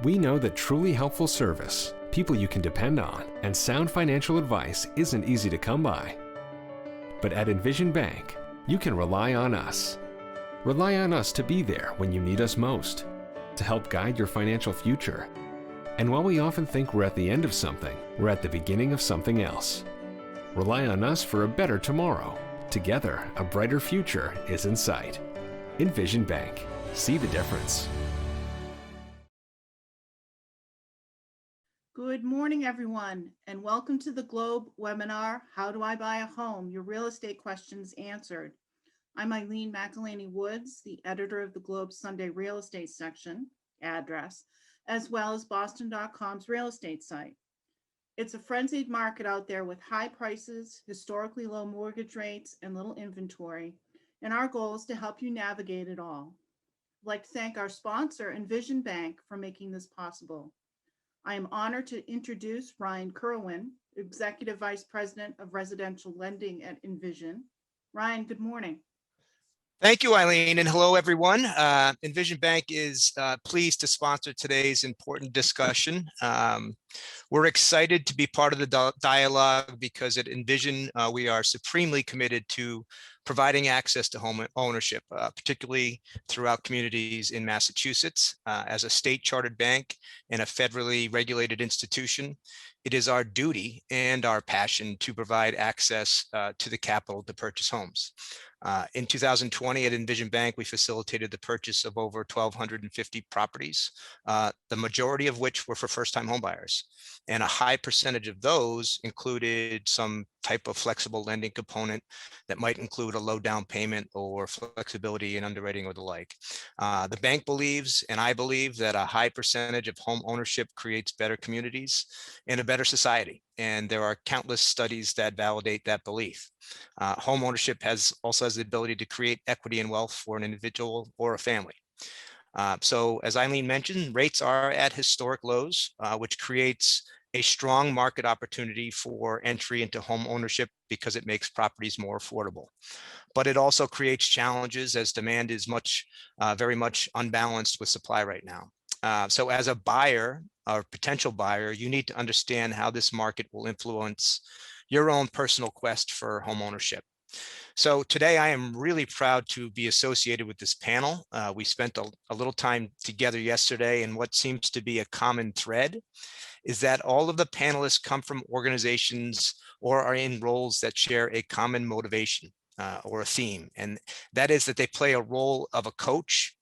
We know that truly helpful service, people you can depend on, and sound financial advice isn't easy to come by. But at Envision Bank, you can rely on us. Rely on us to be there when you need us most, to help guide your financial future. And while we often think we're at the end of something, we're at the beginning of something else. Rely on us for a better tomorrow. Together, a brighter future is in sight. Envision Bank. See the difference. Good morning, everyone, and welcome to the Globe webinar, How Do I Buy a Home? Your Real Estate Questions Answered. I'm Eileen McElhaney Woods, the editor of the Globe's Sunday Real Estate section, address, as well as Boston.com's real estate site. It's a frenzied market out there with high prices, historically low mortgage rates, and little inventory, and our goal is to help you navigate it all. I'd like to thank our sponsor, Envision Bank, for making this possible. I am honored to introduce Ryan Kerwin, Executive Vice President of Residential Lending at Envision. Ryan, good morning. Thank you, Eileen, and hello, everyone. Envision Bank is pleased to sponsor today's important discussion. We're excited to be part of the dialogue because at Envision, we are supremely committed to providing access to home ownership, particularly throughout communities in Massachusetts. As a state chartered bank and a federally regulated institution, it is our duty and our passion to provide access to the capital to purchase homes. In 2020 at Envision Bank, we facilitated the purchase of over 1,250 properties, the majority of which were for first-time homebuyers. And a high percentage of those included some type of flexible lending component that might include a low down payment or flexibility in underwriting or the like. The bank believes, and I believe, that a high percentage of home ownership creates better communities and a better society. And there are countless studies that validate that belief. Home ownership also has the ability to create equity and wealth for an individual or a family. So as Eileen mentioned, rates are at historic lows, which creates a strong market opportunity for entry into home ownership because it makes properties more affordable. But it also creates challenges as demand is very much unbalanced with supply right now. So as a buyer or potential buyer, you need to understand how this market will influence your own personal quest for home ownership. So today I am really proud to be associated with this panel. We spent a little time together yesterday, and what seems to be a common thread is that all of the panelists come from organizations or are in roles that share a common motivation or a theme. And that is that they play a role of a coach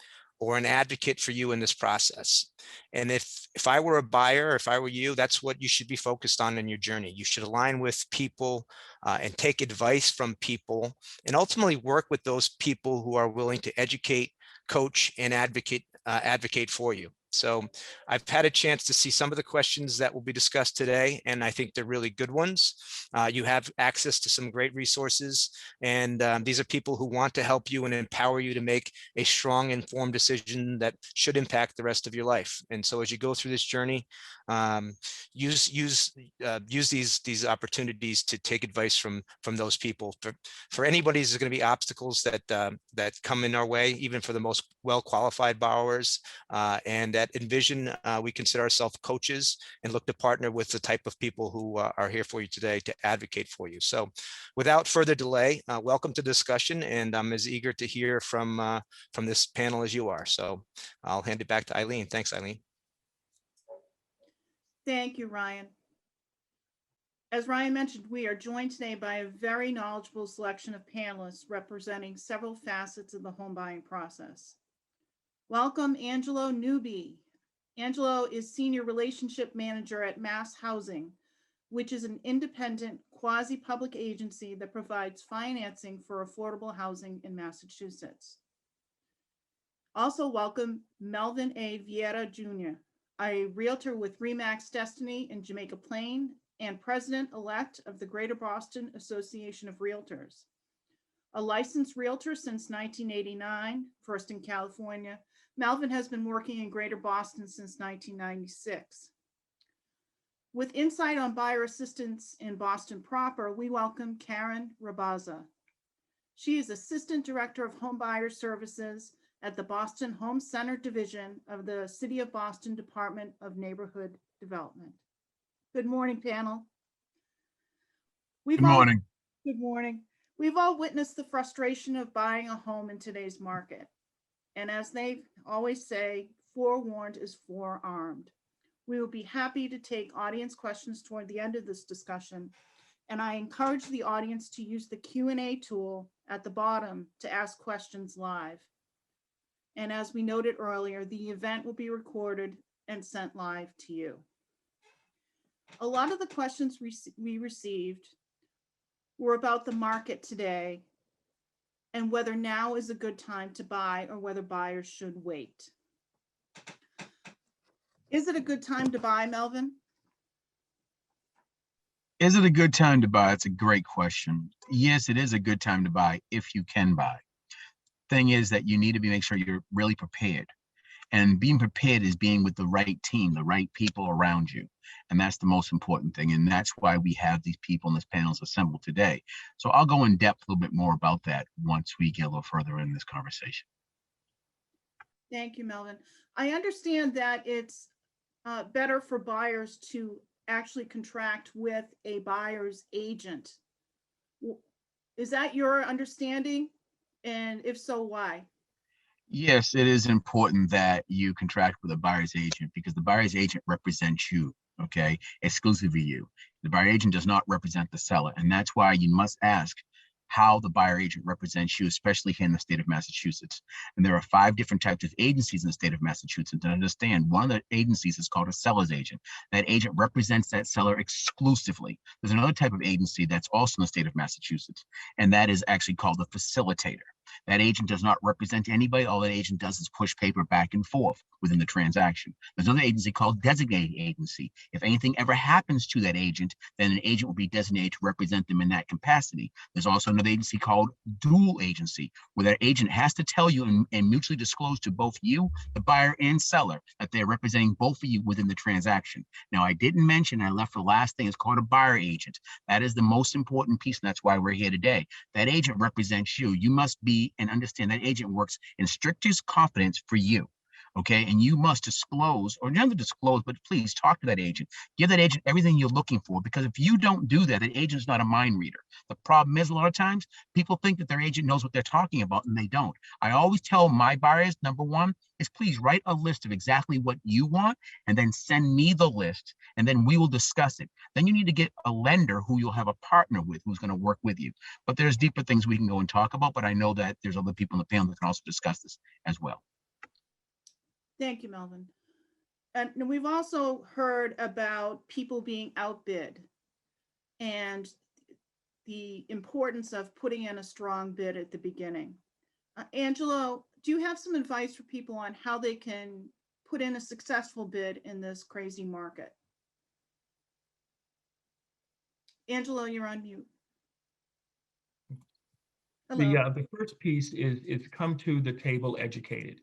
or an advocate for you in this process. And if I were a buyer, if I were you, that's what you should be focused on in your journey. You should align with people and take advice from people and ultimately work with those people who are willing to educate, coach, and advocate for you. So I've had a chance to see some of the questions that will be discussed today, and I think they're really good ones. You have access to some great resources, and these are people who want to help you and empower you to make a strong, informed decision that should impact the rest of your life. And so as you go through this journey, use these opportunities to take advice from those people. For anybody, there's going to be obstacles that come in our way, even for the most well-qualified borrowers, and at Envision, we consider ourselves coaches and look to partner with the type of people who are here for you today to advocate for you. So without further delay, welcome to discussion, and I'm as eager to hear from this panel as you are. So I'll hand it back to Eileen. Thanks, Eileen. Thank you, Ryan. As Ryan mentioned, we are joined today by a very knowledgeable selection of panelists representing several facets of the home buying process. Welcome, Angelo Newby. Angelo is Senior Relationship Manager at Mass Housing, which is an independent quasi-public agency that provides financing for affordable housing in Massachusetts. Also welcome Melvin A. Vieira Jr., a realtor with Remax Destiny in Jamaica Plain and President-elect of the Greater Boston Association of Realtors. A licensed realtor since 1989, first in California, Melvin has been working in Greater Boston since 1996. With insight on buyer assistance in Boston proper, we welcome Karen Rabaza. She is Assistant Director of Home Buyer Services at the Boston Home Center Division of the City of Boston Department of Neighborhood Development. Good morning, panel. Good morning. Good morning. We've all witnessed the frustration of buying a home in today's market. And as they always say, forewarned is forearmed. We will be happy to take audience questions toward the end of this discussion. And I encourage the audience to use the Q&A tool at the bottom to ask questions live. And as we noted earlier, the event will be recorded and sent live to you. A lot of the questions we received were about the market today and whether now is a good time to buy or whether buyers should wait. Is it a good time to buy, Melvin? Is it a good time to buy? It's a great question. Yes, it is a good time to buy if you can buy. Thing is that you need to make sure you're really prepared. And being prepared is being with the right team, the right people around you. And that's the most important thing. And that's why we have these people in this panels assembled today. So I'll go in depth a little bit more about that once we get a little further in this conversation. Thank you, Melvin. I understand that it's better for buyers to actually contract with a buyer's agent. Is that your understanding? And if so, why? Yes, it is important that you contract with a buyer's agent because the buyer's agent represents you, okay, exclusively you. The buyer agent does not represent the seller, and that's why you must ask how the buyer agent represents you, especially here in the state of Massachusetts. And there are 5 different types of agencies in the state of Massachusetts. To understand, one of the agencies is called a seller's agent. That agent represents that seller exclusively. There's another type of agency that's also in the state of Massachusetts, and that is actually called the facilitator. That agent does not represent anybody. All that agent does is push paper back and forth within the transaction. There's another agency called designated agency. If anything ever happens to that agent, then an agent will be designated to represent them in that capacity. There's also another agency called dual agency, where that agent has to tell you and mutually disclose to both you, the buyer and seller, that they're representing both of you within the transaction. Now, I didn't mention, I left the last thing, it's called a buyer agent. That is the most important piece, and that's why we're here today. That agent represents you. You must be and understand that agent works in strictest confidence for you. Okay, and you must disclose, or never disclose, but please talk to that agent. Give that agent everything you're looking for, because if you don't do that, the agent's not a mind reader. The problem is, a lot of times, people think that their agent knows what they're talking about, and they don't. I always tell my buyers, number one, is please write a list of exactly what you want, and then send me the list, and then we will discuss it. Then you need to get a lender who you'll have a partner with, who's going to work with you. But there's deeper things we can go and talk about, but I know that there's other people in the panel that can also discuss this as well. Thank you, Melvin. And we've also heard about people being outbid and the importance of putting in a strong bid at the beginning. Angelo, do you have some advice for people on how they can put in a successful bid in this crazy market? Angelo, you're on mute. Hello. The first piece is come to the table educated.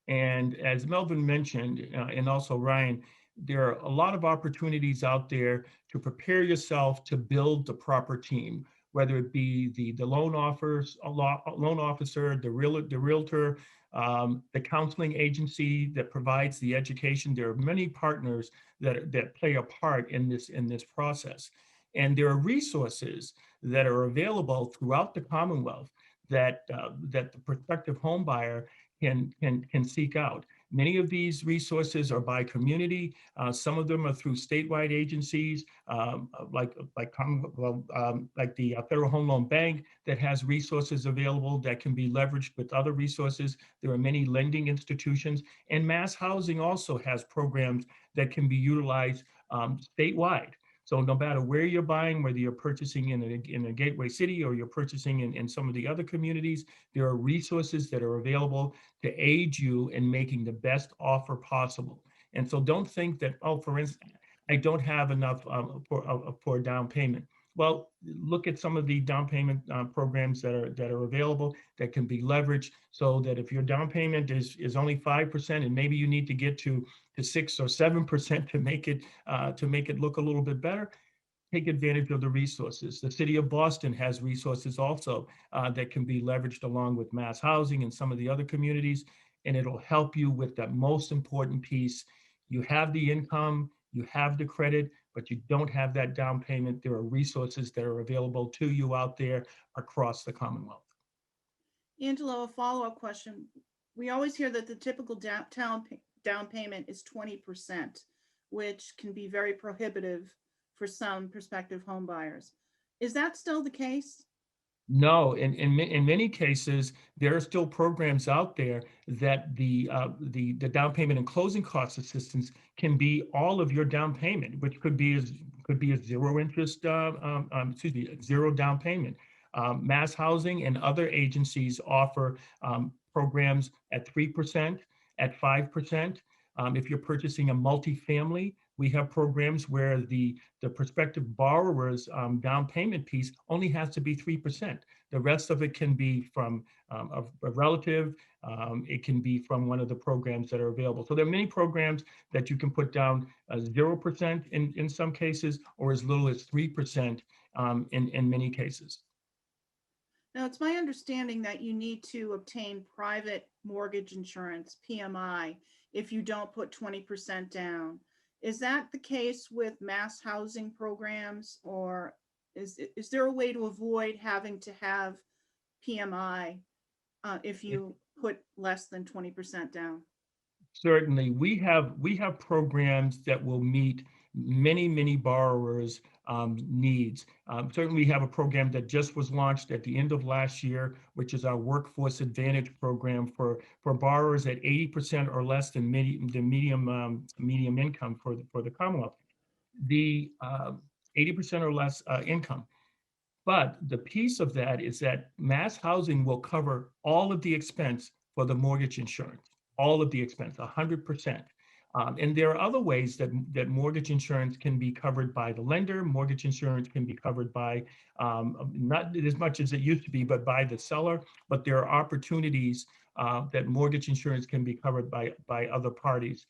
And as Melvin mentioned, and also Ryan, there are a lot of opportunities out there to prepare yourself to build the proper team, whether it be the loan officer, the realtor, the counseling agency that provides the education. There are many partners that play a part in this process. And there are resources that are available throughout the Commonwealth that the prospective home buyer can seek out. Many of these resources are by community. Some of them are through statewide agencies, like the Federal Home Loan Bank, that has resources available that can be leveraged with other resources. There are many lending institutions, and Mass Housing also has programs that can be utilized statewide. So no matter where you're buying, whether you're purchasing in a gateway city or you're purchasing in some of the other communities, there are resources that are available to aid you in making the best offer possible. And so don't think that, oh, for instance, I don't have enough for a down payment. Well, look at some of the down payment programs that are available that can be leveraged, so that if your down payment is only 5% and maybe you need to get to 6 or 7% to make it look a little bit better, take advantage of the resources. The city of Boston has resources also that can be leveraged along with Mass Housing and some of the other communities. and it'll help you with the most important piece. You have the income, you have the credit, but you don't have that down payment. There are resources that are available to you out there across the Commonwealth. Angelo, a follow-up question. We always hear that the typical down payment is 20%, which can be very prohibitive for some prospective home buyers. Is that still the case? No, in many cases, there are still programs out there that the down payment and closing cost assistance can be all of your down payment, which could be a zero interest, zero down payment. Mass Housing and other agencies offer programs at 3%, at 5%. If you're purchasing a multifamily, we have programs where the prospective borrower's down payment piece only has to be 3%. The rest of it can be from a relative. It can be from one of the programs that are available. So there are many programs that you can put down 0% in some cases, or as little as 3% in many cases. Now, it's my understanding that you need to obtain private mortgage insurance, PMI, if you don't put 20% down. Is that the case with mass housing programs, or is there a way to avoid having to have PMI if you put less than 20% down? Certainly, we have programs that will meet many borrowers' needs. Certainly, we have a program that just was launched at the end of last year, which is our Workforce Advantage program for borrowers at 80% or less than medium income for the Commonwealth. The 80% or less income. But the piece of that is that Mass Housing will cover all of the expense for the mortgage insurance, all of the expense, 100%. And there are other ways that mortgage insurance can be covered by the lender. Mortgage insurance can be covered by, not as much as it used to be, but by the seller. But there are opportunities that mortgage insurance can be covered by other parties.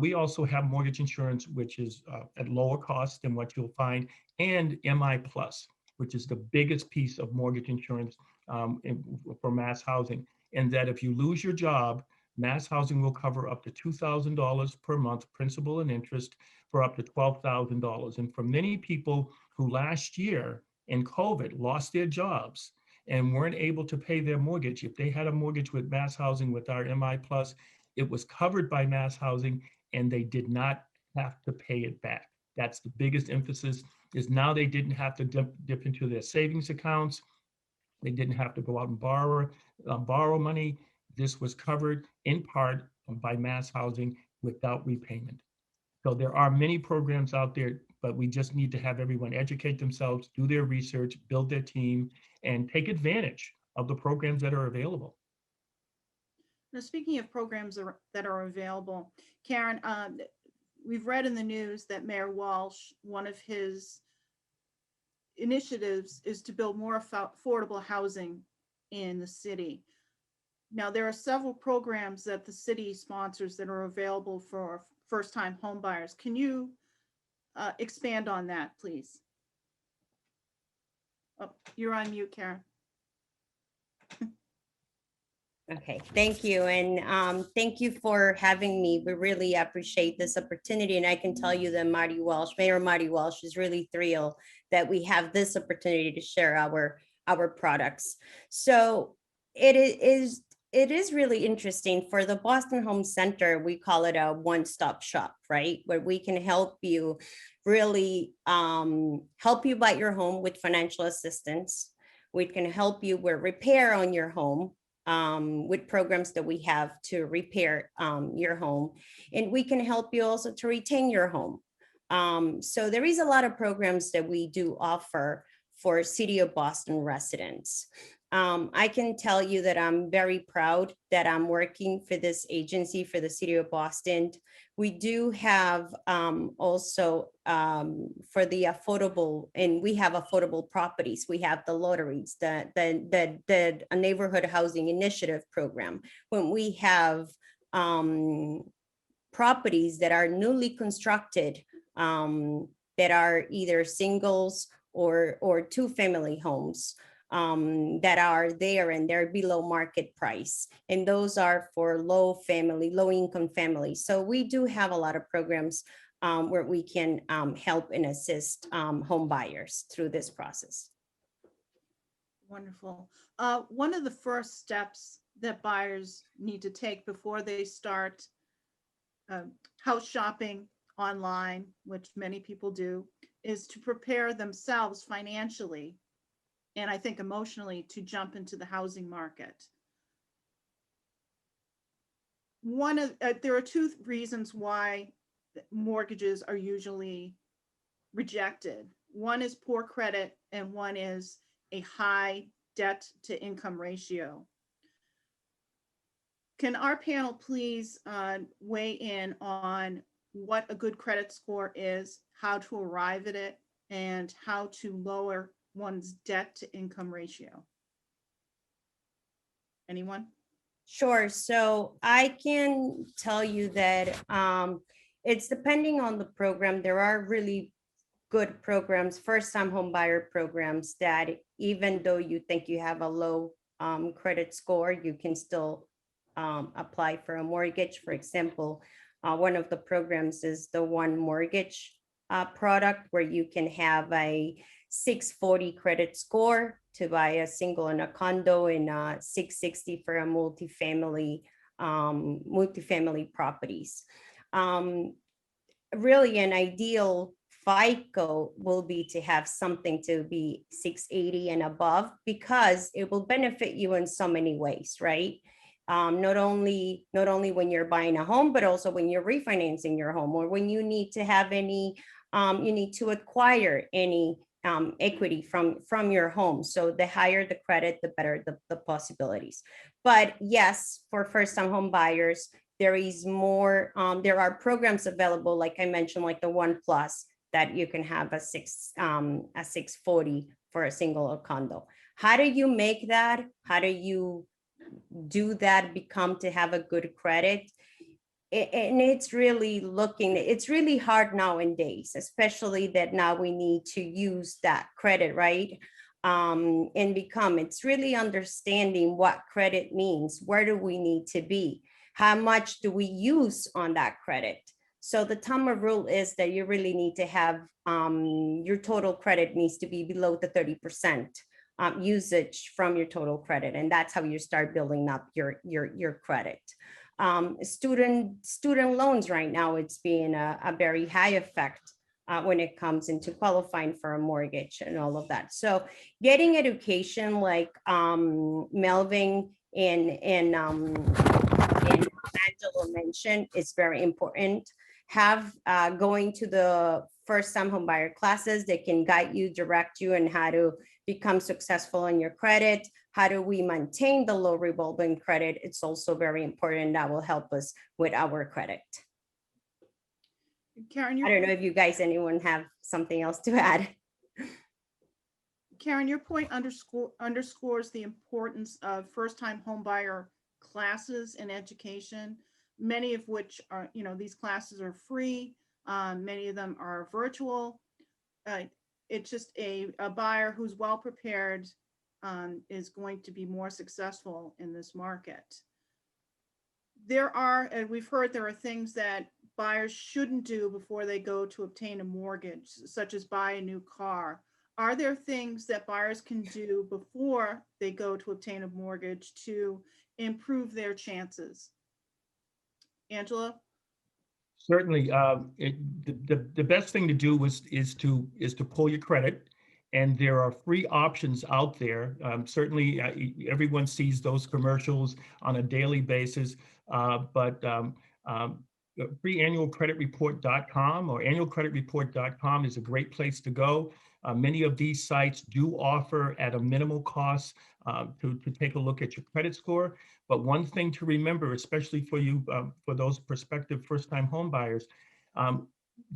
We also have mortgage insurance, which is at lower cost than what you'll find, and MI Plus, which is the biggest piece of mortgage insurance for Mass Housing. And that if you lose your job, Mass Housing will cover up to $2,000 per month, principal and interest, for up to $12,000. And for many people who last year in COVID lost their jobs and weren't able to pay their mortgage, if they had a mortgage with Mass Housing with our MI Plus, it was covered by Mass Housing and they did not have to pay it back. That's the biggest emphasis, is now they didn't have to dip into their savings accounts. They didn't have to go out and borrow money. This was covered in part by Mass Housing without repayment. So there are many programs out there, but we just need to have everyone educate themselves, do their research, build their team, and take advantage of the programs that are available. Now, speaking of programs that are available, Karen, we've read in the news that Mayor Walsh, one of his initiatives is to build more affordable housing in the city. Now, there are several programs that the city sponsors that are available for first-time home buyers. Can you expand on that, please? Oh, you're on mute, Karen. Okay, thank you. And thank you for having me. We really appreciate this opportunity. And I can tell you that Mayor Marty Walsh is really thrilled that we have this opportunity to share our products. So it is really interesting. For the Boston Home Center, we call it a one-stop shop, right? Where we can help you really help you buy your home with financial assistance. We can help you with repair on your home, with programs that we have to repair your home. And we can help you also to retain your home. So there is a lot of programs that we do offer for City of Boston residents. I can tell you that I'm very proud that I'm working for this agency for the City of Boston. We do have also for the affordable, and we have affordable properties. We have the lotteries, the neighborhood housing initiative program. When we have properties that are newly constructed, that are either singles or two-family homes. that are there and they're below market price. And those are for low income families. So we do have a lot of programs where we can help and assist home buyers through this process. Wonderful. One of the first steps that buyers need to take before they start house shopping online, which many people do, is to prepare themselves financially and I think emotionally to jump into the housing market. There are two reasons why mortgages are usually rejected. One is poor credit and one is a high debt to income ratio. Can our panel please weigh in on what a good credit score is, how to arrive at it, and how to lower one's debt to income ratio? Anyone? Sure. So I can tell you that it's depending on the program. There are really good programs, first-time home buyer programs, that even though you think you have a low credit score, you can still apply for a mortgage. For example, one of the programs is the One Mortgage product, where you can have a 640 credit score to buy a single and a condo, and 660 for a multifamily properties. Really, an ideal FICO will be to have something to be 680 and above, because it will benefit you in so many ways, right? Not only when you're buying a home, but also when you're refinancing your home, or when you need to have any, you need to acquire any equity from your home. So the higher the credit, the better the possibilities. But yes, for first-time home buyers, there is more. There are programs available, like I mentioned, like the One Plus, that you can have a 640 for a single or condo. How do you make that? How do you do that become to have a good credit? And it's really hard nowadays, especially that now we need to use that credit, right? And it's really understanding what credit means. Where do we need to be? How much do we use on that credit? So the TAMA rule is that you really need to have, your total credit needs to be below the 30% usage from your total credit. And that's how you start building up your credit. Student loans right now, it's being a very high effect when it comes into qualifying for a mortgage and all of that. So getting education, like Melvin and Angela mentioned, is very important. Going to the first-time homebuyer classes that can guide you, direct you, and how to become successful in your credit. How do we maintain the low revolving credit? It's also very important. That will help us with our credit. Karen, I don't know if you guys, anyone have something else to add? Karen, your point underscores the importance of first-time homebuyer classes and education, many of which are, these classes are free. Many of them are virtual. It's just a buyer who's well prepared is going to be more successful in this market. We've heard there are things that buyers shouldn't do before they go to obtain a mortgage, such as buy a new car. Are there things that buyers can do before they go to obtain a mortgage to improve their chances? Angela? Certainly, the best thing to do is to pull your credit, and there are free options out there. Certainly, everyone sees those commercials on a daily basis, but preannualcreditreport.com or annualcreditreport.com is a great place to go. Many of these sites do offer at a minimal cost to take a look at your credit score. But one thing to remember, especially for you, for those prospective first-time home buyers,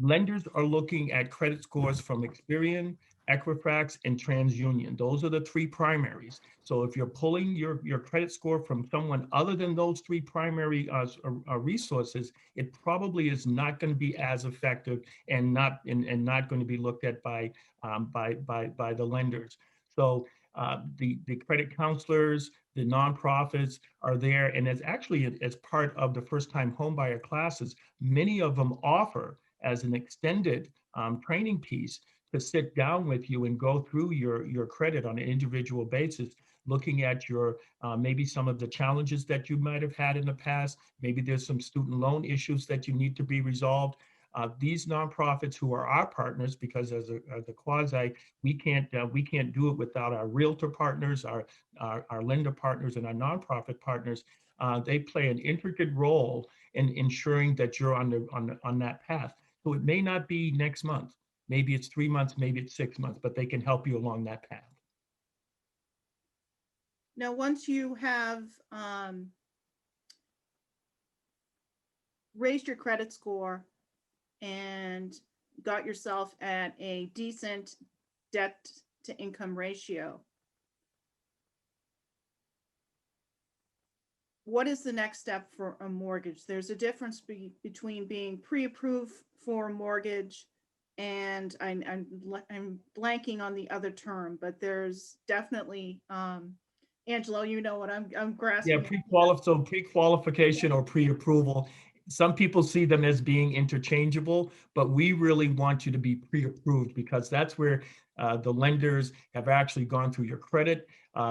lenders are looking at credit scores from Experian, Equifax, and TransUnion. Those are the three primaries. So if you're pulling your credit score from someone other than those three primary resources, it probably is not going to be as effective and not going to be looked at by the lenders. So The credit counselors, the nonprofits are there. And it's actually as part of the first-time homebuyer classes, many of them offer as an extended training piece to sit down with you and go through your credit on an individual basis, looking at your maybe some of the challenges that you might have had in the past. Maybe there's some student loan issues that you need to be resolved. These nonprofits who are our partners, because as a quasi, we can't do it without our realtor partners, our lender partners, and our nonprofit partners. They play an intricate role in ensuring that you're on that path. So it may not be next month, maybe it's 3 months, maybe it's 6 months, but they can help you along that path. Now, once you have raised your credit score and got yourself at a decent debt to income ratio, what is the next step for a mortgage? There's a difference between being pre-approved for a mortgage and I'm blanking on the other term, but there's definitely, Angelo, you know what I'm grasping. Yeah, pre-qualification or pre-approval. Some people see them as being interchangeable, but we really want you to be pre-approved because that's where the lenders have actually gone through your credit,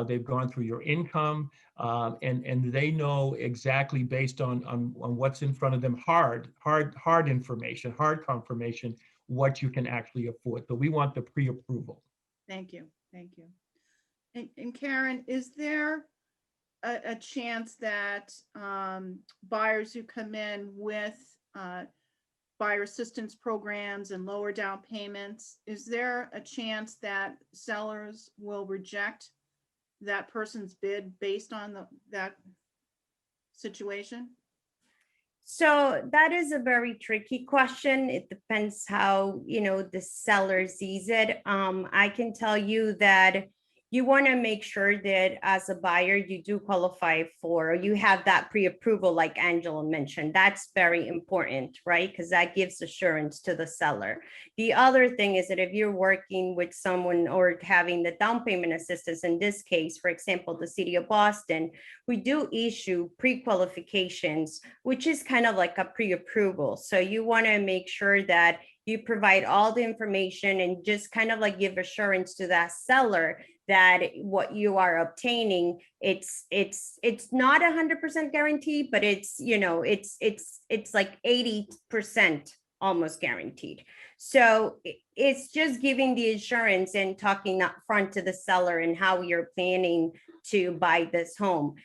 they've gone through your income, and they know exactly based on what's in front of them, hard information, hard confirmation, what you can actually afford. So we want the pre-approval. Thank you. Thank you. And Karen, is there a chance that buyers who come in with buyer assistance programs and lower down payments, is there a chance that sellers will reject that person's bid based on that situation? So that is a very tricky question. It depends how, the seller sees it. I can tell you that you want to make sure that as a buyer, you do qualify for, you have that pre-approval, like Angela mentioned. That's very important, right? Because that gives assurance to the seller. The other thing is that if you're working with someone or having the down payment assistance, in this case, for example, the City of Boston, we do issue pre-qualifications, which is kind of like a pre-approval. So you want to make sure that you provide all the information and just kind of like give assurance to that seller that what you are obtaining, it's not 100% guaranteed, but it's like 80% almost guaranteed. So it's just giving the assurance and talking up front to the seller and how you're planning to buy this home.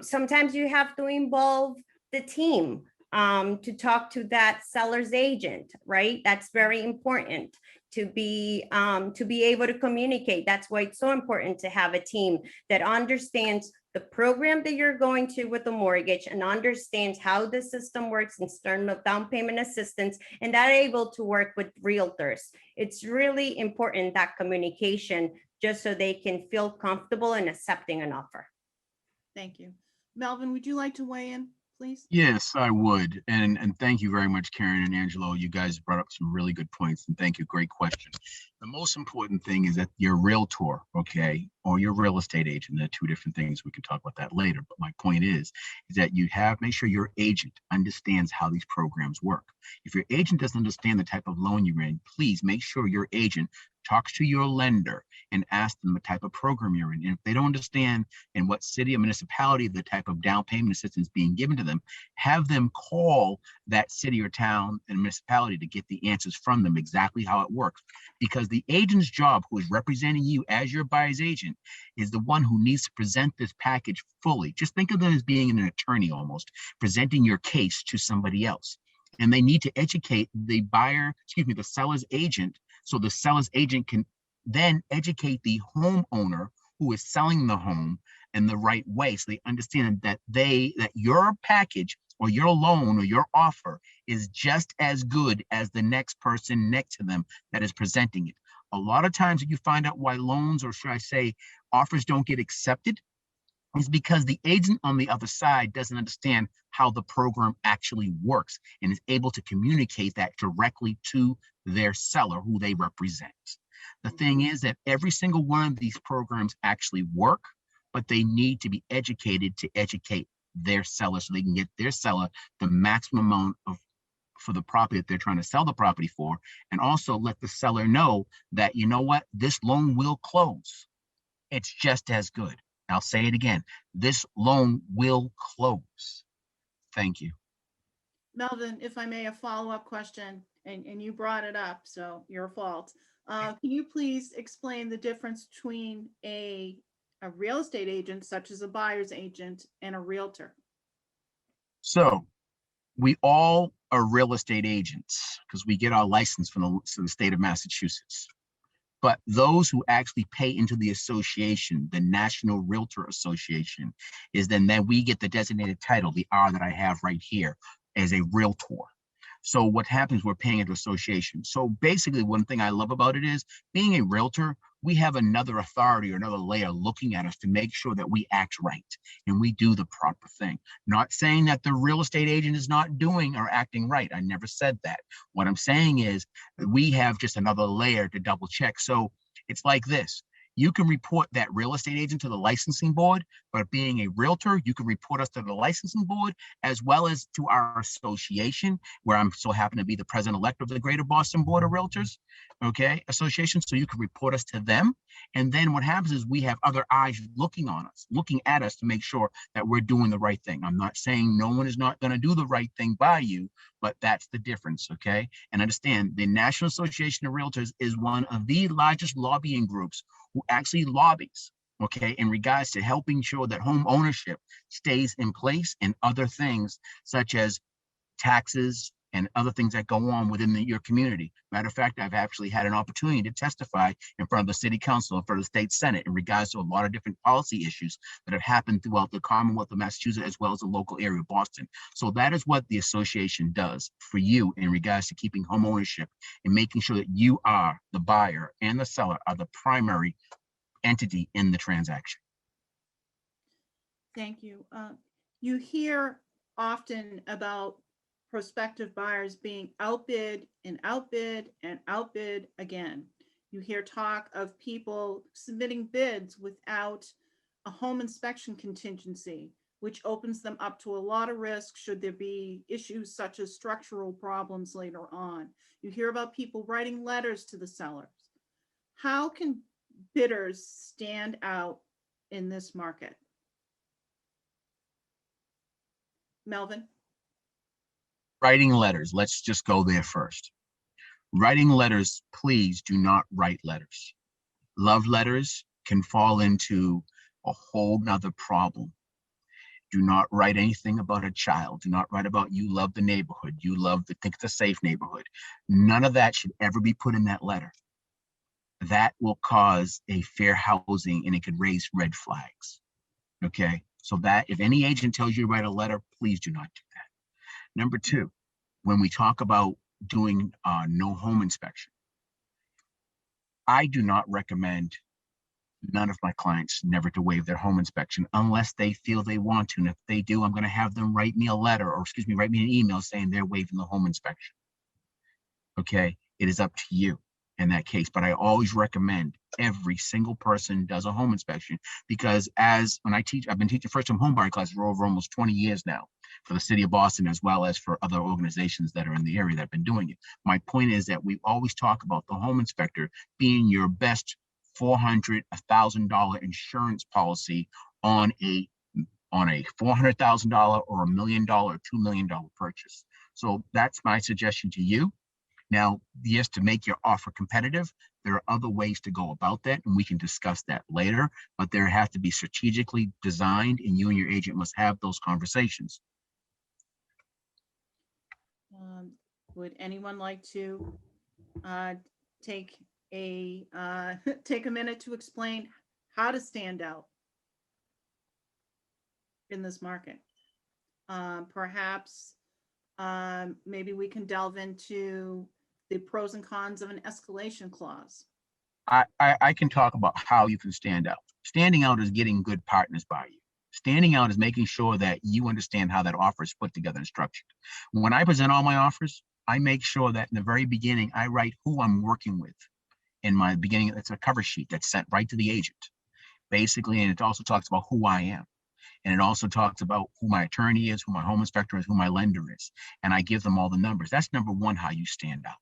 Sometimes you have to involve the team to talk to that seller's agent, right? That's very important to be able to communicate. That's why it's so important to have a team that understands the program that you're going to with the mortgage and understands how the system works in terms of down payment assistance, and that able to work with realtors. It's really important, that communication, just so they can feel comfortable in accepting an offer. Thank you. Melvin, would you like to weigh in, please? Yes, I would. And thank you very much, Karen and Angelo. You guys brought up some really good points, and thank you. Great question. The most important thing is that your realtor, okay, or your real estate agent, they're two different things. We can talk about that later. But my point is that you make sure your agent understands how these programs work. If your agent doesn't understand the type of loan you're in, please make sure your agent talks to your lender and ask them the type of program you're in. And if they don't understand in what city or municipality the type of down payment assistance being given to them, have them call that city or town and municipality to get the answers from them, exactly how it works. Because the agent's job, who is representing you as your buyer's agent, is the one who needs to present this package fully. Just think of them as being an attorney almost, presenting your case to somebody else. And they need to educate the seller's agent, so the seller's agent can then educate the homeowner who is selling the home in the right way, so they understand that your package or your loan or your offer is just as good as the next person next to them that is presenting it. A lot of times you find out why loans, or should I say offers, don't get accepted is because the agent on the other side doesn't understand how the program actually works and is able to communicate that directly to their seller who they represent. The thing is that every single one of these programs actually work, but they need to be educated to educate their seller so they can get their seller the maximum amount of for the property that they're trying to sell the property for, and also let the seller know that, you know what, this loan will close. It's just as good. I'll say it again. This loan will close. Thank you. Melvin, if I may, a follow-up question, and you brought it up, so your fault. Can you please explain the difference between a real estate agent, such as a buyer's agent, and a realtor? So we all are real estate agents because we get our license from the state of Massachusetts. But those who actually pay into the association, the National Realtor Association, is then we get the designated title, the R that I have right here, as a realtor. So what happens, we're paying into association. So basically, one thing I love about it is being a realtor, we have another authority or another layer looking at us to make sure that we act right and we do the proper thing. Not saying that the real estate agent is not doing or acting right. I never said that. What I'm saying is we have just another layer to double check. So it's like this. You can report that real estate agent to the licensing board, but being a realtor, you can report us to the licensing board as well as to our association, where I'm so happen to be the president-elect of the Greater Boston Board of Realtors, okay, association. So you can report us to them. And then what happens is we have other eyes looking at us to make sure that we're doing the right thing. I'm not saying no one is not going to do the right thing by you, but that's the difference, okay? And understand the National Association of Realtors is one of the largest lobbying groups who actually lobbies, okay, in regards to helping sure that home ownership stays in place and other things such as taxes and other things that go on within your community. Matter of fact, I've actually had an opportunity to testify in front of the city council, in front of the state senate, in regards to a lot of different policy issues that have happened throughout the Commonwealth of Massachusetts, as well as the local area of Boston. So that is what the association does for you in regards to keeping home ownership and making sure that you are the buyer and the seller are the primary entity in the transaction. Thank you. You hear often about prospective buyers being outbid and outbid and outbid again. You hear talk of people submitting bids without a home inspection contingency, which opens them up to a lot of risk should there be issues such as structural problems later on. You hear about people writing letters to the sellers. How can bidders stand out in this market? Melvin? Writing letters, let's just go there first. Writing letters, please do not write letters. Love letters can fall into a whole nother problem. Do not write anything about a child. Do not write about you love the neighborhood. You think it's a safe neighborhood. None of that should ever be put in that letter. That will cause a fair housing and it could raise red flags. Okay, so that if any agent tells you to write a letter, please do not do that. Number two, when we talk about doing no home inspection, I do not recommend none of my clients never to waive their home inspection unless they feel they want to. And if they do, I'm going to have them write me a letter or write me an email saying they're waiving the home inspection. Okay, it is up to you in that case, but I always recommend every single person does a home inspection because when I teach, I've been teaching first-time homebuyer classes for over almost 20 years now for the city of Boston, as well as for other organizations that are in the area that have been doing it. My point is that we always talk about the home inspector being your best $400, $1,000 insurance policy on a $400,000 or $1 million, $2 million purchase. So that's my suggestion to you. Now, yes, to make your offer competitive, there are other ways to go about that, and we can discuss that later, but there have to be strategically designed, and you and your agent must have those conversations. Would anyone like to take a minute to explain how to stand out in this market? Perhaps maybe we can delve into the pros and cons of an escalation clause. I can talk about how you can stand out. Standing out is getting good partners by you. Standing out is making sure that you understand how that offer is put together and structured. When I present all my offers, I make sure that in the very beginning, I write who I'm working with in my beginning. It's a cover sheet that's sent right to the agent, basically, and it also talks about who I am. And it also talks about who my attorney is, who my home inspector is, who my lender is. And I give them all the numbers. That's number one, how you stand out.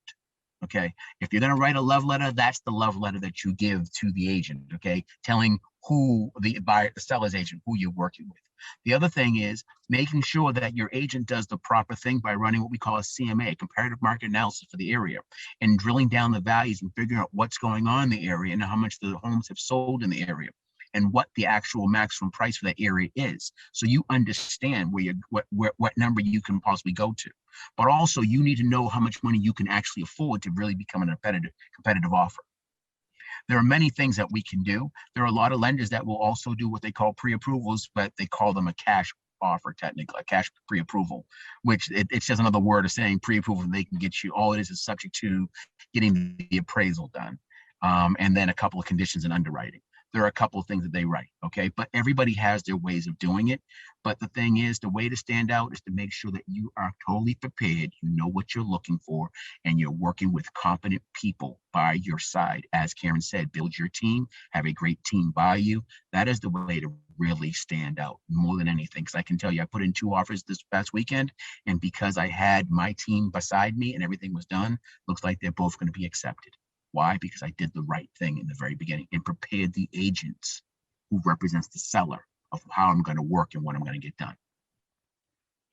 Okay. If you're going to write a love letter, that's the love letter that you give to the agent. Okay. Telling who the buyer, the seller's agent, who you're working with. The other thing is making sure that your agent does the proper thing by running what we call a CMA, comparative market analysis for the area, and drilling down the values and figuring out what's going on in the area and how much the homes have sold in the area, and what the actual maximum price for that area is. So you understand where what number you can possibly go to. But also you need to know how much money you can actually afford to really become a competitive offer. There are many things that we can do. There are a lot of lenders that will also do what they call pre-approvals, but they call them a cash offer, technically, a cash pre-approval, which it's just another word of saying pre-approval. They can get you, all it is subject to getting the appraisal done. And then a couple of conditions in underwriting. There are a couple of things that they write, okay? But everybody has their ways of doing it. But the thing is, the way to stand out is to make sure that you are totally prepared, you know what you're looking for, and you're working with competent people by your side. As Karen said, build your team, have a great team by you. That is the way to really stand out more than anything. Because I can tell you, I put in 2 offers this past weekend, and because I had my team beside me and everything was done, looks like they're both going to be accepted. Why? Because I did the right thing in the very beginning and prepared the agents who represents the seller of how I'm going to work and what I'm going to get done.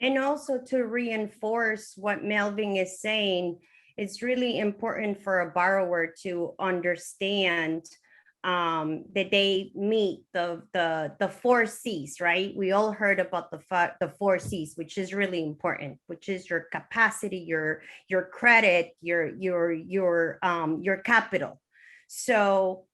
And also to reinforce what Melvin is saying, it's really important for a borrower to understand that they meet the 4 C's, right? We all heard about the 4 C's, which is really important, which is your capacity, your credit, your capital. So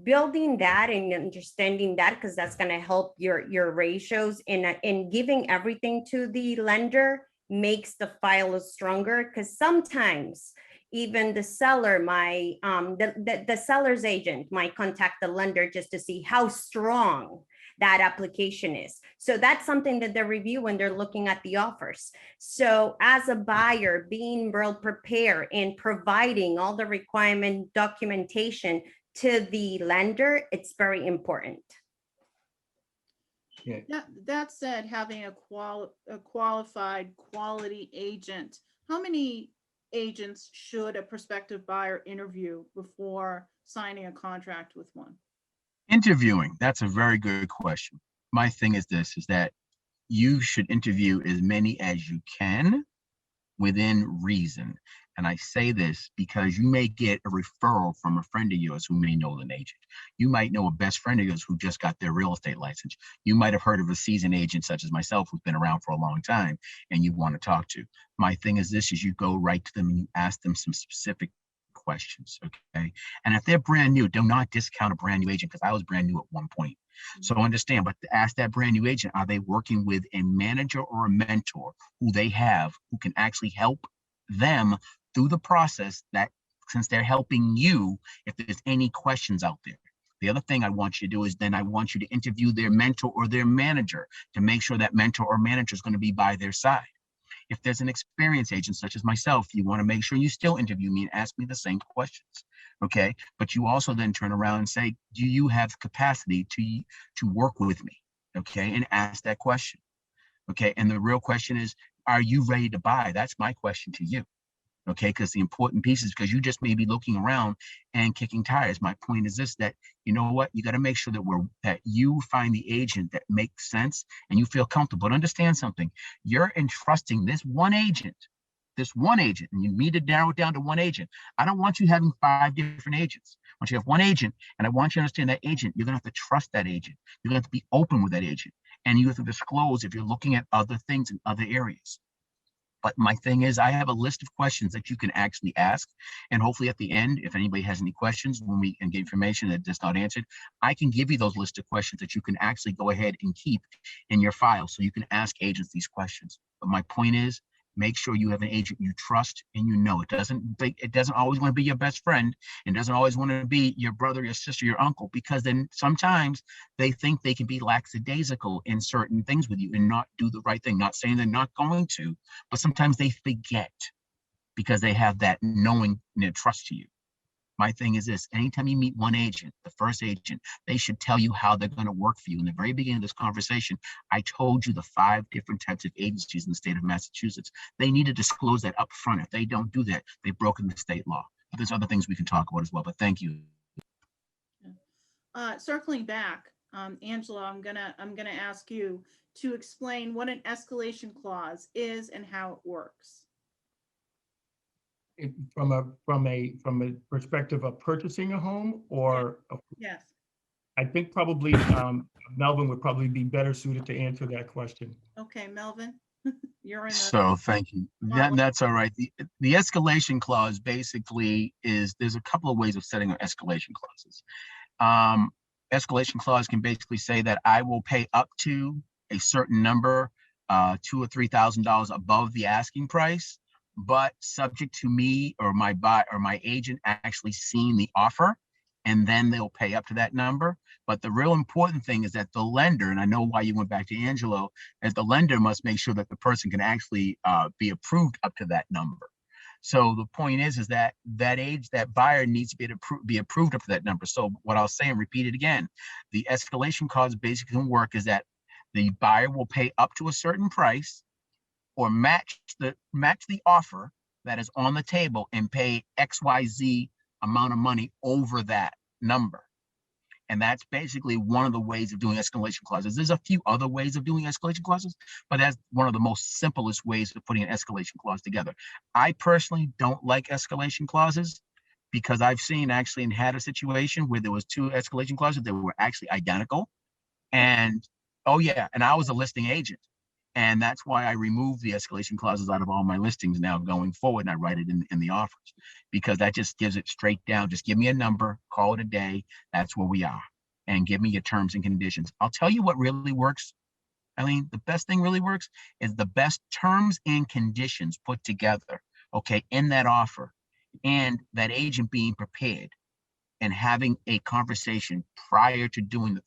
building that and understanding that, because that's going to help your ratios, and giving everything to the lender makes the file stronger, because sometimes even the seller, the seller's agent might contact the lender just to see how strong that application is. So that's something that they review when they're looking at the offers. So as a buyer, being well prepared and providing all the requirement documentation to the lender, it's very important. Yeah. That said, having a qualified quality agent, how many agents should a prospective buyer interview before signing a contract with one? Interviewing, that's a very good question. My thing is this, is that you should interview as many as you can within reason. And I say this because you may get a referral from a friend of yours who may know an agent. You might know a best friend of yours who just got their real estate license. You might have heard of a seasoned agent such as myself who's been around for a long time and you want to talk to. My thing is this, is you go right to them and you ask them some specific questions, okay? And if they're brand new, do not discount a brand new agent, because I was brand new at one point. So understand, but to ask that brand new agent, are they working with a manager or a mentor who they have who can actually help them through the process, that since they're helping you, if there's any questions out there. The other thing I want you to do is then I want you to interview their mentor or their manager to make sure that mentor or manager is going to be by their side. If there's an experienced agent such as myself, you want to make sure you still interview me and ask me the same questions, okay? But you also then turn around and say, do you have capacity to work with me, okay? And ask that question, okay? And the real question is, are you ready to buy? That's my question to you, okay? Because the important piece is, because you just may be looking around and kicking tires. My point is this, that you know what, you got to make sure that you find the agent that makes sense and you feel comfortable. But understand something, you're entrusting this one agent, and you need to narrow it down to one agent. I don't want you having 5 different agents. I want you to have one agent, and I want you to understand that agent, you're gonna have to trust that agent. You're gonna have to be open with that agent, and you have to disclose if you're looking at other things in other areas. But my thing is, I have a list of questions that you can actually ask. And hopefully at the end, if anybody has any questions, when we can get information that is not answered, I can give you those list of questions that you can actually go ahead and keep in your file. So you can ask agents these questions. But my point is, make sure you have an agent you trust and you know. It doesn't always want to be your best friend. It doesn't always want to be your brother, your sister, your uncle, because then sometimes they think they can be lackadaisical in certain things with you and not do the right thing. Not saying they're not going to, but sometimes they forget because they have that knowing and trust to you. My thing is this: anytime you meet one agent, the first agent, they should tell you how they're going to work for you. In the very beginning of this conversation, I told you the 5 different types of agencies in the state of Massachusetts. They need to disclose that up front. If they don't do that, they've broken the state law. But there's other things we can talk about as well. But thank you. Circling back, Angela, I'm gonna ask you to explain what an escalation clause is and how it works. From a perspective of purchasing a home, or Yes. I think probably Melvin would probably be better suited to answer that question. Okay, Melvin, you're in the. So thank you. That's all right. The escalation clause basically is, there's a couple of ways of setting up escalation clauses. Escalation clause can basically say that I will pay up to a certain number, $2,000 or $3,000 above the asking price, but subject to me or my agent actually seeing the offer, and then they'll pay up to that number. But the real important thing is that the lender, and I know why you went back to Angelo, is the lender must make sure that the person can actually be approved up to that number. So the point is that that buyer needs to be approved up to that number. So what I'll say and repeat it again, the escalation clause basically can work is that the buyer will pay up to a certain price or match the offer that is on the table and pay XYZ amount of money over that number. And that's basically one of the ways of doing escalation clauses. There's a few other ways of doing escalation clauses, but that's one of the most simplest ways of putting an escalation clause together. I personally don't like escalation clauses because I've seen actually and had a situation where there was 2 escalation clauses that were actually identical. And oh yeah, and I was a listing agent. And that's why I removed the escalation clauses out of all my listings now going forward, and I write it in the offers, because that just gives it straight down. Just give me a number, call it a day. That's where we are. And give me your terms and conditions. I'll tell you what really works, Eileen. The best thing really works is the best terms and conditions put together, okay, in that offer, and that agent being prepared and having a conversation prior to doing the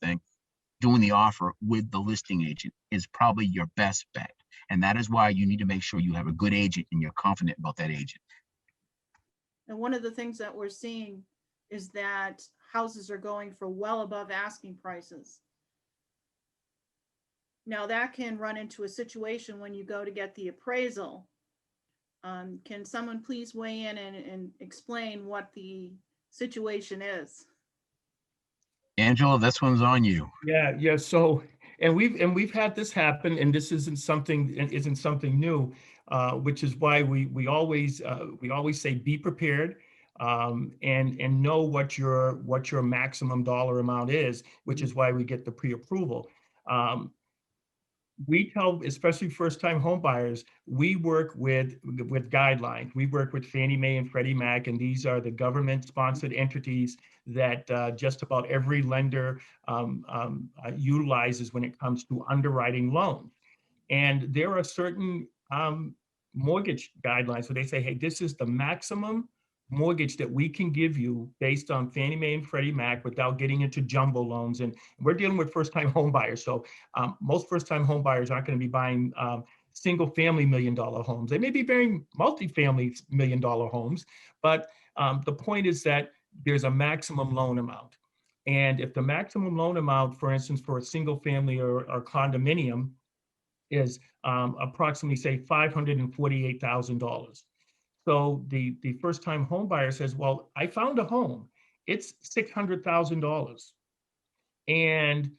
offer with the listing agent is probably your best bet. And that is why you need to make sure you have a good agent and you're confident about that agent. And one of the things that we're seeing is that houses are going for well above asking prices. Now that can run into a situation when you go to get the appraisal. Can someone please weigh in and explain what the situation is? Angela, this one's on you. Yeah. So, and we've had this happen, and this isn't something new, which is why we always say be prepared, and know what your maximum dollar amount is, which is why we get the pre-approval. We tell, especially first-time home buyers, we work with guidelines. We work with Fannie Mae and Freddie Mac, and these are the government-sponsored entities that just about every lender utilizes when it comes to underwriting loans. And there are certain mortgage guidelines where they say, hey, this is the maximum mortgage that we can give you based on Fannie Mae and Freddie Mac without getting into jumbo loans. And we're dealing with first-time home buyers. So most first-time home buyers aren't going to be buying single-family $1 million homes. They may be buying multi-family $1 million homes, but the point is that there's a maximum loan amount. And if the maximum loan amount, for instance, for a single family or condominium is approximately, say, $548,000. So the first-time home buyer says, well, I found a home. It's $600,000. And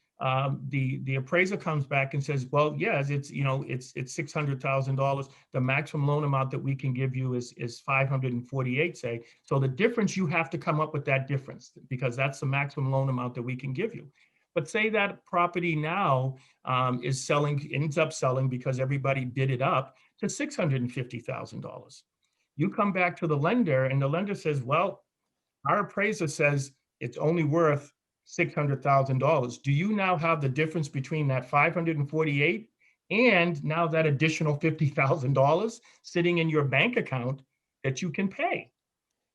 the appraiser comes back and says, well, yes, it's $600,000. The maximum loan amount that we can give you is $548, say. So the difference, you have to come up with that difference, because that's the maximum loan amount that we can give you. But say that property now ends up selling because everybody bid it up to $650,000. You come back to the lender and the lender says, well, our appraiser says it's only worth $600,000. Do you now have the difference between that 548 and now that additional $50,000 sitting in your bank account that you can pay?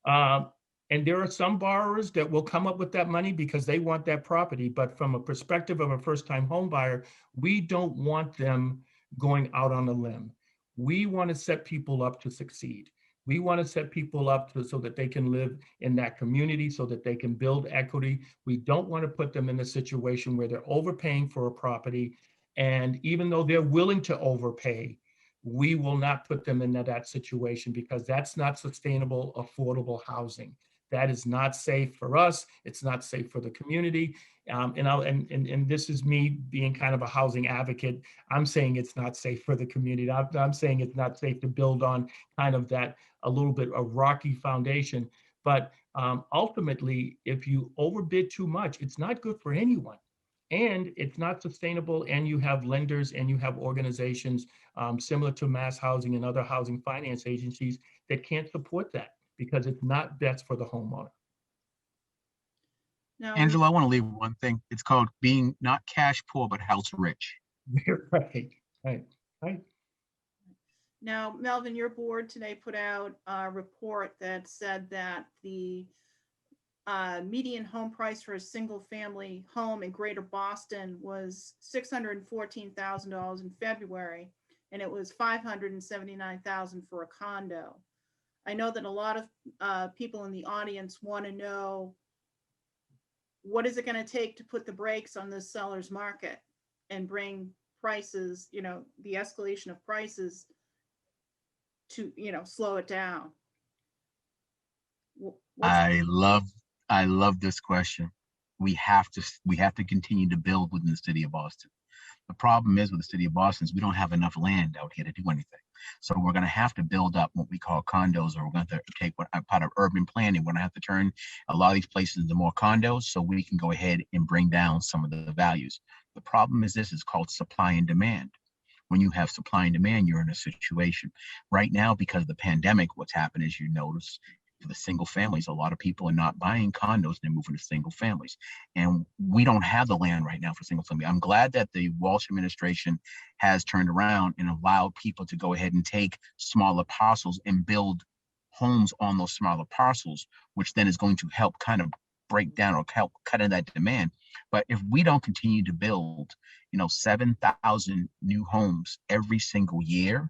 And there are some borrowers that will come up with that money because they want that property. But from a perspective of a first-time home buyer, we don't want them going out on a limb. We want to set people up to succeed. We want to set people up so that they can live in that community, so that they can build equity. We don't want to put them in a situation where they're overpaying for a property. And even though they're willing to overpay, we will not put them in that situation, because that's not sustainable, affordable housing. That is not safe for us. It's not safe for the community. And this is me being kind of a housing advocate. I'm saying it's not safe for the community. I'm saying it's not safe to build on kind of that a little bit of rocky foundation. But ultimately, if you overbid too much, it's not good for anyone. And it's not sustainable. And you have lenders and you have organizations similar to Mass Housing and other housing finance agencies that can't support that, because it's not best for the homeowner. Now, Angela, I want to leave one thing. It's called being not cash poor, but house rich. Right. now, Melvin, your board today put out a report that said that the median home price for a single family home in Greater Boston was $614,000 in February, and it was $579,000 for a condo. I know that a lot of people in the audience want to know, what is it going to take to put the brakes on this seller's market and bring prices, the escalation of prices to, slow it down? I love this question. We have to continue to build within the city of Boston. The problem is with the city of Boston is we don't have enough land out here to do anything. So we're going to have to build up what we call condos, or we're going to take what part of urban planning. We're going to have to turn a lot of these places into more condos so we can go ahead and bring down some of the values. The problem is this is called supply and demand. When you have supply and demand, you're in a situation right now because of the pandemic. What's happened is, you notice, for the single families, a lot of people are not buying condos, they're moving to single families. And we don't have the land right now for single family. I'm glad that the Walsh administration has turned around and allowed people to go ahead and take smaller parcels and build homes on those smaller parcels, which then is going to help kind of break down or help cut in that demand. But if we don't continue to build, 7,000 new homes every single year,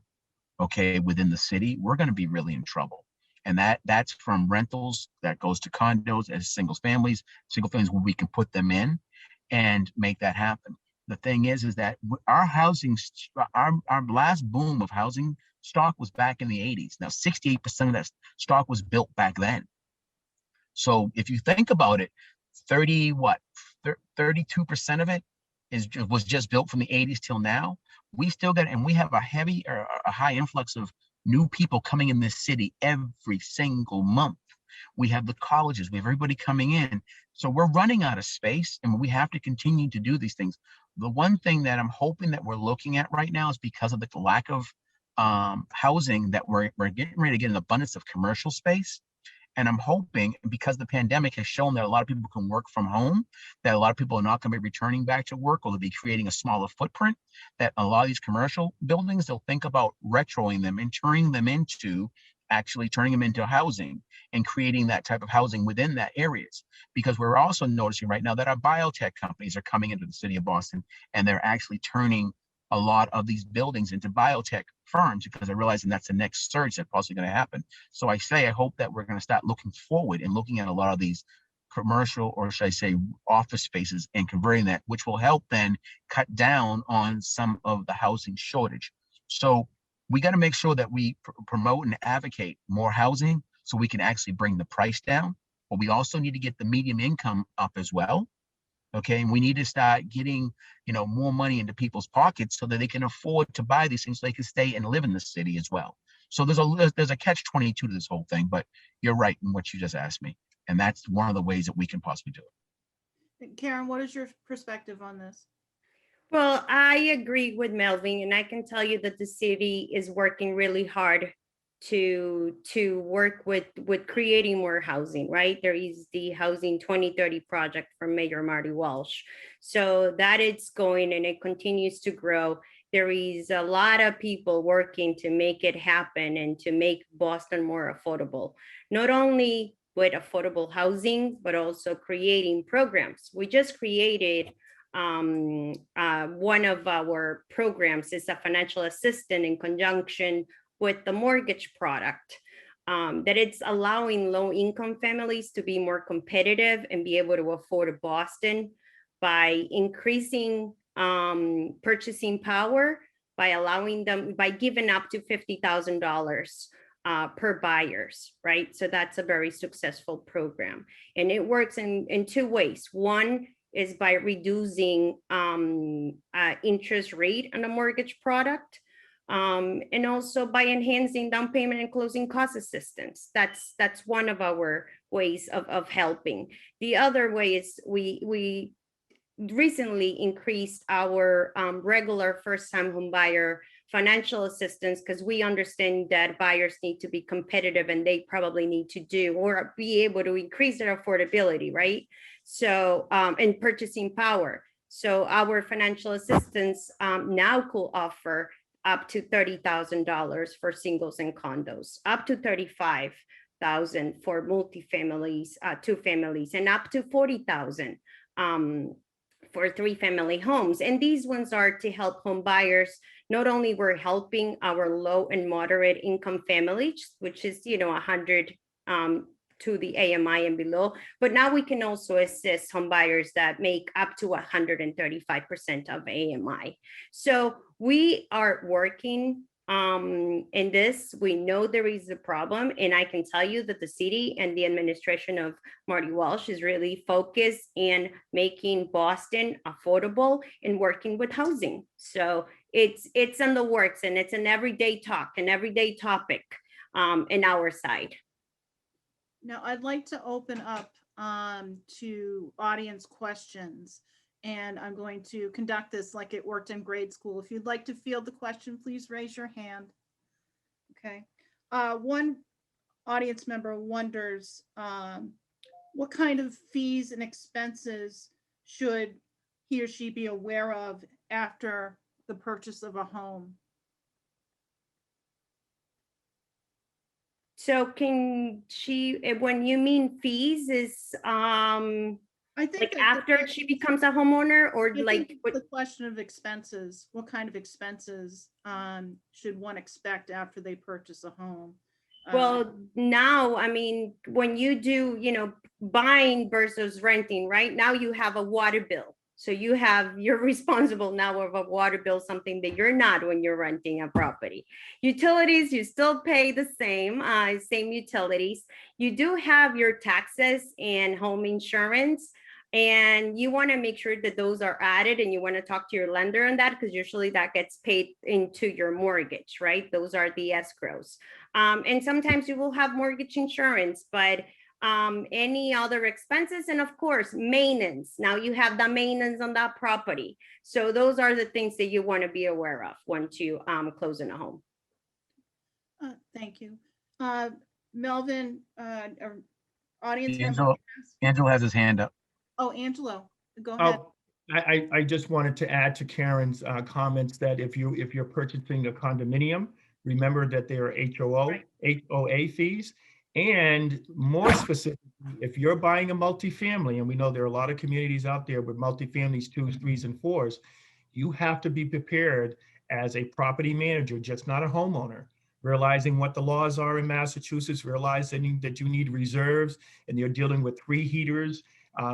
okay, within the city, we're going to be really in trouble. And that's from rentals that goes to condos as single families where we can put them in and make that happen. The thing is that our housing, our last boom of housing stock was back in the 80s. Now, 68% of that stock was built back then. So if you think about it, 32% of it was just built from the 80s till now. We still got, and we have a high influx of new people coming in this city every single month. We have the colleges, we have everybody coming in. So we're running out of space, and we have to continue to do these things. The one thing that I'm hoping that we're looking at right now is, because of the lack of housing, that we're getting ready to get an abundance of commercial space. And I'm hoping, because the pandemic has shown that a lot of people can work from home, that a lot of people are not going to be returning back to work, or they'll be creating a smaller footprint, that a lot of these commercial buildings, they'll think about retroing them and turning them into housing and creating that type of housing within that areas. Because we're also noticing right now that our biotech companies are coming into the city of Boston, and they're actually turning a lot of these buildings into biotech firms, because they're realizing that's the next surge that's possibly going to happen. So I hope that we're going to start looking forward and looking at a lot of these commercial, or should I say office spaces, and converting that, which will help then cut down on some of the housing shortage. So we got to make sure that we promote and advocate more housing so we can actually bring the price down. But we also need to get the median income up as well. Okay, and we need to start getting, more money into people's pockets so that they can afford to buy these things, so they can stay and live in the city as well. So there's a catch-22 to this whole thing, but you're right in what you just asked me. And that's one of the ways that we can possibly do it. Karen, what is your perspective on this? Well, I agree with Melvin, and I can tell you that the city is working really hard to work with creating more housing, right? There is the Housing 2030 project from Mayor Marty Walsh. So that it's going, and it continues to grow. There is a lot of people working to make it happen and to make Boston more affordable, not only with affordable housing, but also creating programs. We just created one of our programs is a financial assistant in conjunction with the mortgage product. that it's allowing low income families to be more competitive and be able to afford a Boston by increasing purchasing power, by allowing them, by giving up to $50,000 per buyers, right? So that's a very successful program. And it works in two ways. One is by reducing interest rate on a mortgage product, and also by enhancing down payment and closing cost assistance. That's one of our ways of helping. The other way is we recently increased our regular first-time home buyer financial assistance, because we understand that buyers need to be competitive and they probably need to do or be able to increase their affordability, right? So, and purchasing power. So our financial assistance now could offer up to $30,000 for singles and condos, up to $35,000 for multifamilies, two families, and up to $40,000 for 3-family homes. And these ones are to help home buyers. Not only we're helping our low and moderate income families, which is, 100 to the AMI and below, but now we can also assist home buyers that make up to 135% of AMI. So we are working in this. We know there is a problem, and I can tell you that the city and the administration of Marty Walsh is really focused in making Boston affordable and working with housing. So it's in the works, and it's an everyday talk, an everyday topic in our side. Now, I'd like to open up to audience questions, and I'm going to conduct this like it worked in grade school. If you'd like to field the question, please raise your hand. Okay. One audience member wonders what kind of fees and expenses should he or she be aware of after the purchase of a home? So can she, when you mean fees, is I think like that after she becomes a homeowner, or I like think what? the question of expenses, what kind of expenses should one expect after they purchase a home? Well, now, I mean, when you do, buying versus renting, right? Now you have a water bill. So you're responsible now of a water bill, something that you're not when you're renting a property. Utilities, you still pay the same utilities. You do have your taxes and home insurance, and you want to make sure that those are added, and you want to talk to your lender on that, because usually that gets paid into your mortgage, right? Those are the escrows. And sometimes you will have mortgage insurance, but any other expenses, and of course, maintenance. Now you have the maintenance on that property. So those are the things that you want to be aware of once you close in a home. Thank you. Melvin, audience Angelo, member. Angelo has his hand up. Oh, Angelo, go ahead. Oh, I just wanted to add to Karen's comments that if you're purchasing a condominium, remember that there are HOA fees. And more specifically, if you're buying a multifamily, and we know there are a lot of communities out there with multifamilies, 2s, 3s, and 4s, you have to be prepared as a property manager, just not a homeowner, realizing what the laws are in Massachusetts, realizing that you need reserves, and you're dealing with 3 heaters,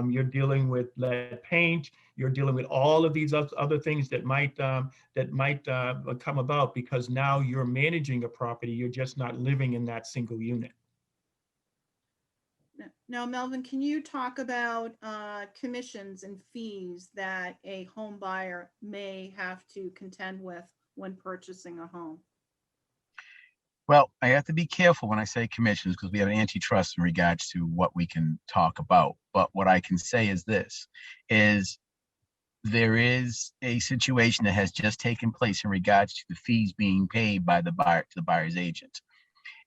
you're dealing with lead paint, you're dealing with all of these other things that might come about, because now you're managing a property, you're just not living in that single unit. Now, Melvin, can you talk about commissions and fees that a home buyer may have to contend with when purchasing a home? Well, I have to be careful when I say commissions, because we have an antitrust in regards to what we can talk about. But what I can say is this, is there is a situation that has just taken place in regards to the fees being paid by the buyer to the buyer's agent.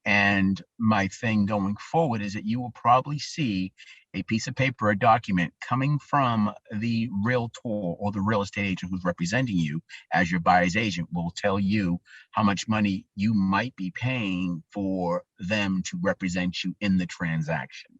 And my thing going forward is that you will probably see a piece of paper, a document coming from the realtor or the real estate agent who's representing you as your buyer's agent, will tell you how much money you might be paying for them to represent you in the transaction.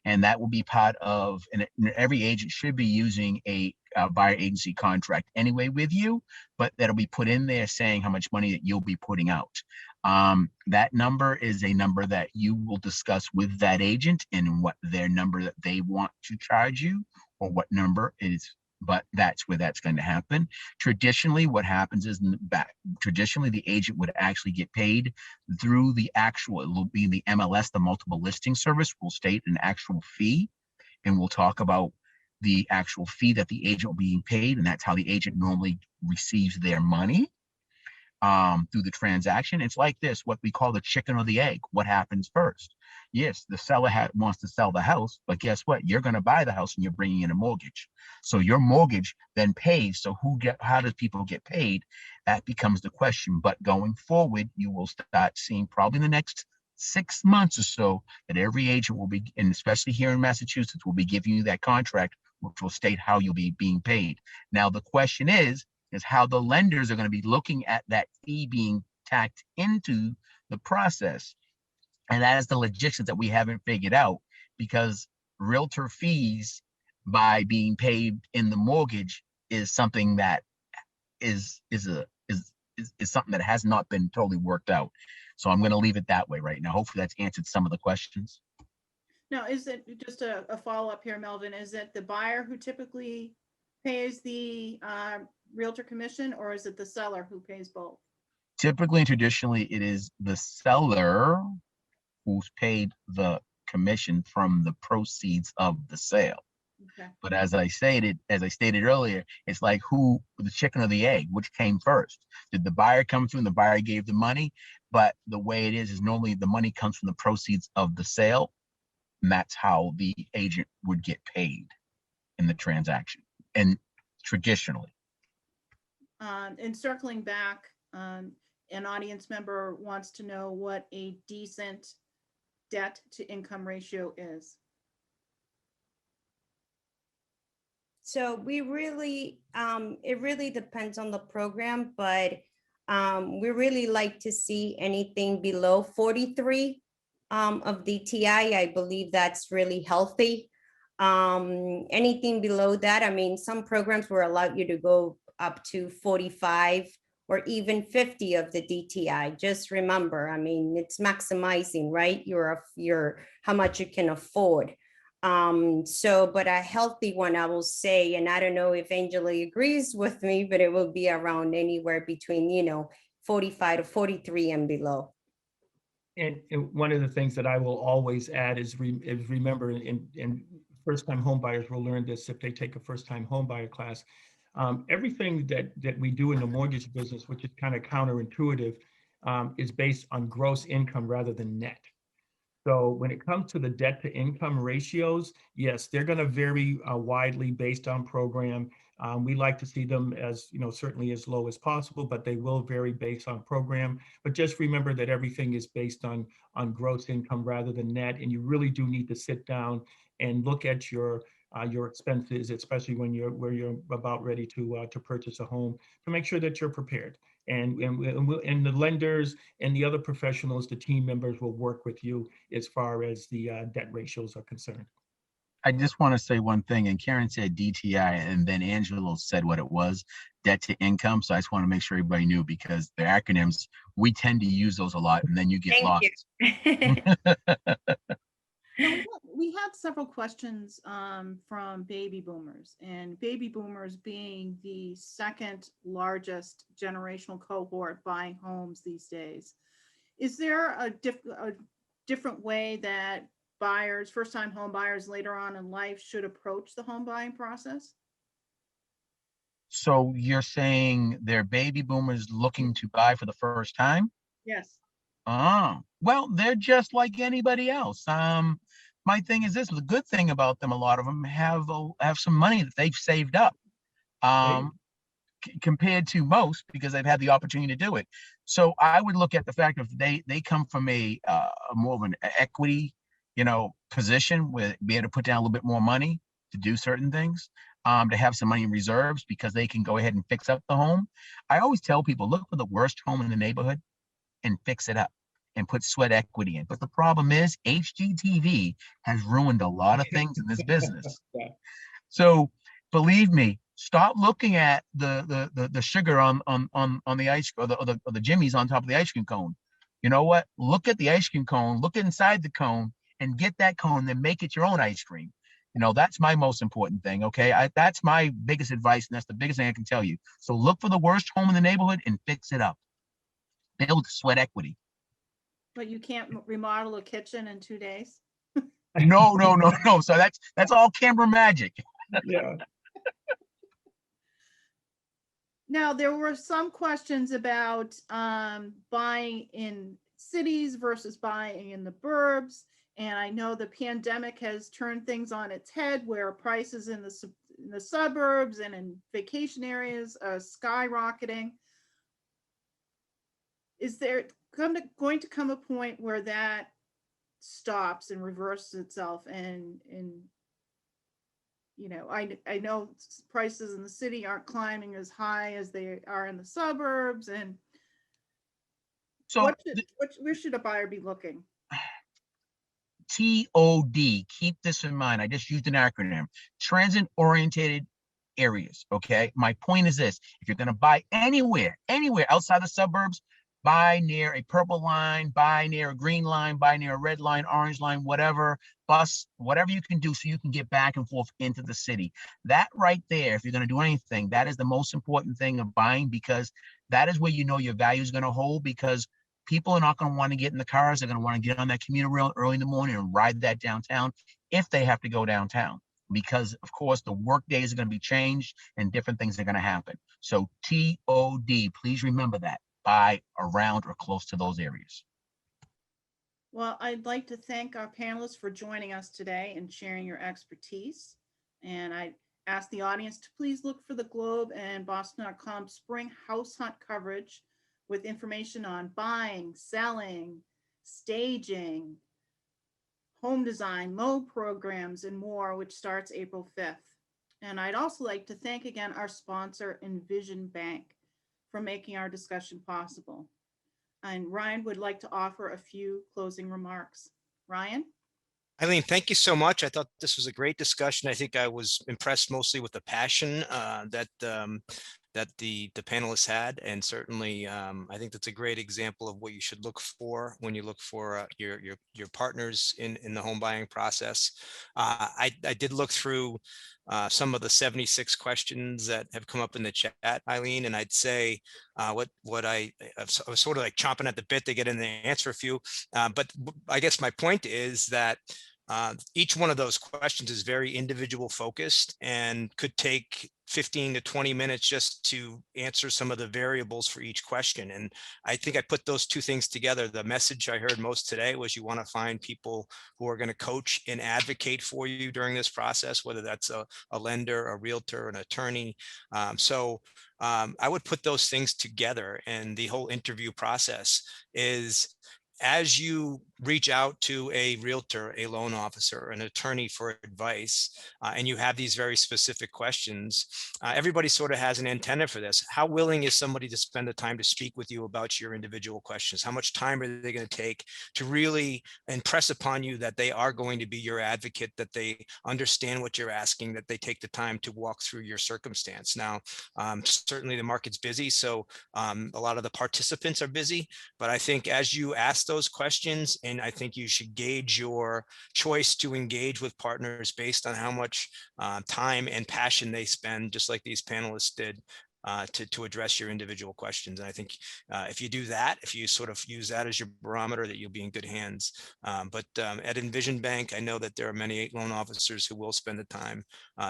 And that will be part of, and every agent should be using a buyer agency contract anyway with you, but that'll be put in there saying how much money that you'll be putting out. That number is a number that you will discuss with that agent and what their number that they want to charge you, or what number is, but that's where that's going to happen. Traditionally, what happens is traditionally the agent would actually get paid through the actual, it will be the MLS, the multiple listing service will state an actual fee, and we'll talk about the actual fee that the agent will be paid, and that's how the agent normally receives their money through the transaction. It's like this, what we call the chicken or the egg. What happens first? Yes, the seller wants to sell the house, but guess what? You're going to buy the house and you're bringing in a mortgage. So your mortgage then pays. So how does people get paid? That becomes the question. But going forward, you will start seeing probably in the next 6 months or so that every agent will be, and especially here in Massachusetts, will be giving you that contract, which will state how you'll be being paid. Now, the question is how the lenders are going to be looking at that fee being tacked into the process. And that is the logistics that we haven't figured out, because realtor fees by being paid in the mortgage is something that is something that has not been totally worked out. So I'm going to leave it that way right now. Hopefully that's answered some of the questions. Now, is it just a follow-up here, Melvin? Is it the buyer who typically pays the realtor commission, or is it the seller who pays both? Typically and traditionally, it is the seller who's paid the commission from the proceeds of the sale. Okay. But as I stated earlier, it's like the chicken or the egg, which came first? Did the buyer come through and the buyer gave the money? But the way it is normally the money comes from the proceeds of the sale, and that's how the agent would get paid in the transaction, and traditionally. And circling back, an audience member wants to know what a decent debt to income ratio is. So we really, it really depends on the program, but we really like to see anything below 43 of DTI. I believe that's really healthy. Anything below that, I mean, some programs will allow you to go up to 45 or even 50 of the DTI. Just remember, I mean, it's maximizing, right? Your how much you can afford. But a healthy one, I will say, and I don't know if Angela agrees with me, but it will be around anywhere between, 45 to 43 and below. And one of the things that I will always add is remember, and first-time home buyers will learn this if they take a first-time home buyer class. Everything that we do in the mortgage business, which is kind of counterintuitive, is based on gross income rather than net. So when it comes to the debt to income ratios, yes, they're going to vary widely based on program. We like to see them as, certainly as low as possible, but they will vary based on program. But just remember that everything is based on gross income rather than net. And you really do need to sit down and look at your expenses, especially when you're about ready to purchase a home, to make sure that you're prepared. And the lenders and the other professionals, the team members, will work with you as far as the debt ratios are concerned. I just want to say one thing, and Karen said DTI, and then Angelo said what it was, debt to income. So I just want to make sure everybody knew, because the acronyms, we tend to use those a lot, and then you get lost. We had several questions from baby boomers, and baby boomers being the second largest generational cohort buying homes these days. Is there a different way that buyers, first-time home buyers later on in life, should approach the home buying process? So you're saying they're baby boomers looking to buy for the first time? Yes. Well, they're just like anybody else. My thing is this: the good thing about them, a lot of them have some money that they've saved up, compared to most, because they've had the opportunity to do it. So I would look at the fact of they come from a more of an equity, position, where be able to put down a little bit more money to do certain things, to have some money in reserves because they can go ahead and fix up the home. I always tell people, look for the worst home in the neighborhood and fix it up and put sweat equity in. But the problem is HGTV has ruined a lot of things in this business. Yeah. So believe me, stop looking at the sugar on the ice, or the jimmies on top of the ice cream cone. You know what? Look at the ice cream cone, look inside the cone and get that cone, then make it your own ice cream. That's my most important thing. Okay. That's my biggest advice. And that's the biggest thing I can tell you. So look for the worst home in the neighborhood and fix it up. Build sweat equity. But you can't remodel a kitchen in 2 days? No, no, no, no. So that's all camera magic. Yeah. Now, there were some questions about buying in cities versus buying in the burbs. And I know the pandemic has turned things on its head where prices in the suburbs and in vacation areas are skyrocketing. Is there going to come a point where that stops and reverses itself and I know prices in the city aren't climbing as high as they are in the suburbs, and So where should a buyer be looking? TOD, keep this in mind. I just used an acronym, transit oriented areas. Okay. My point is this: if you're going to buy anywhere outside the suburbs, buy near a purple line, buy near a green line, buy near a red line, orange line, whatever, bus, whatever you can do so you can get back and forth into the city. That right there, if you're going to do anything, that is the most important thing of buying, because that is where your value is going to hold, because people are not going to want to get in the cars. They're going to want to get on that commuter rail early in the morning and ride that downtown if they have to go downtown, because of course the work days are going to be changed and different things are going to happen. So TOD, please remember that. Buy around or close to those areas. Well, I'd like to thank our panelists for joining us today and sharing your expertise. And I ask the audience to please look for the Globe and Boston.com spring house hunt coverage with information on buying, selling, staging, home design, loan programs, and more, which starts April 5th. And I'd also like to thank again our sponsor, Envision Bank, for making our discussion possible. And Ryan would like to offer a few closing remarks. Ryan? Eileen, thank you so much. I thought this was a great discussion. I think I was impressed mostly with the passion that the panelists had, and certainly I think that's a great example of what you should look for when you look for your partners in the home buying process. I did look through some of the 76 questions that have come up in the chat, Eileen, and I'd say I was sort of like chomping at the bit to get in there and answer a few, but I guess my point is that each one of those questions is very individual focused and could take 15 to 20 minutes just to answer some of the variables for each question. And I think I put those two things together. The message I heard most today was you want to find people who are going to coach and advocate for you during this process, whether that's a lender, a realtor, an attorney. I would put those things together, and the whole interview process is, as you reach out to a realtor, a loan officer, an attorney for advice, and you have these very specific questions, everybody sort of has an antenna for this. How willing is somebody to spend the time to speak with you about your individual questions? How much time are they going to take to really impress upon you that they are going to be your advocate, that they understand what you're asking, that they take the time to walk through your circumstance? Now, certainly the market's busy, so a lot of the participants are busy, but I think as you ask those questions, and I think you should gauge your choice to engage with partners based on how much time and passion they spend, just like these panelists did, to address your individual questions. And I think if you do that, if you sort of use that as your barometer, that you'll be in good hands. But at Envision Bank, I know that there are many loan officers who will spend the time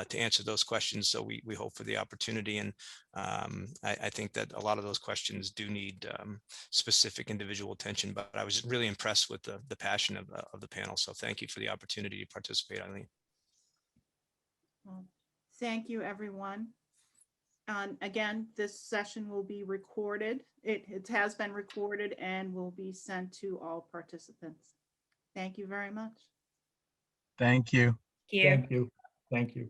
to answer those questions. So we hope for the opportunity. And I think that a lot of those questions do need specific individual attention, but I was really impressed with the passion of the panel. So thank you for the opportunity to participate, Eileen. Well, thank you, everyone. Again, this session will be recorded. It has been recorded and will be sent to all participants. Thank you very much. Thank you. Here. Thank you. Thank you.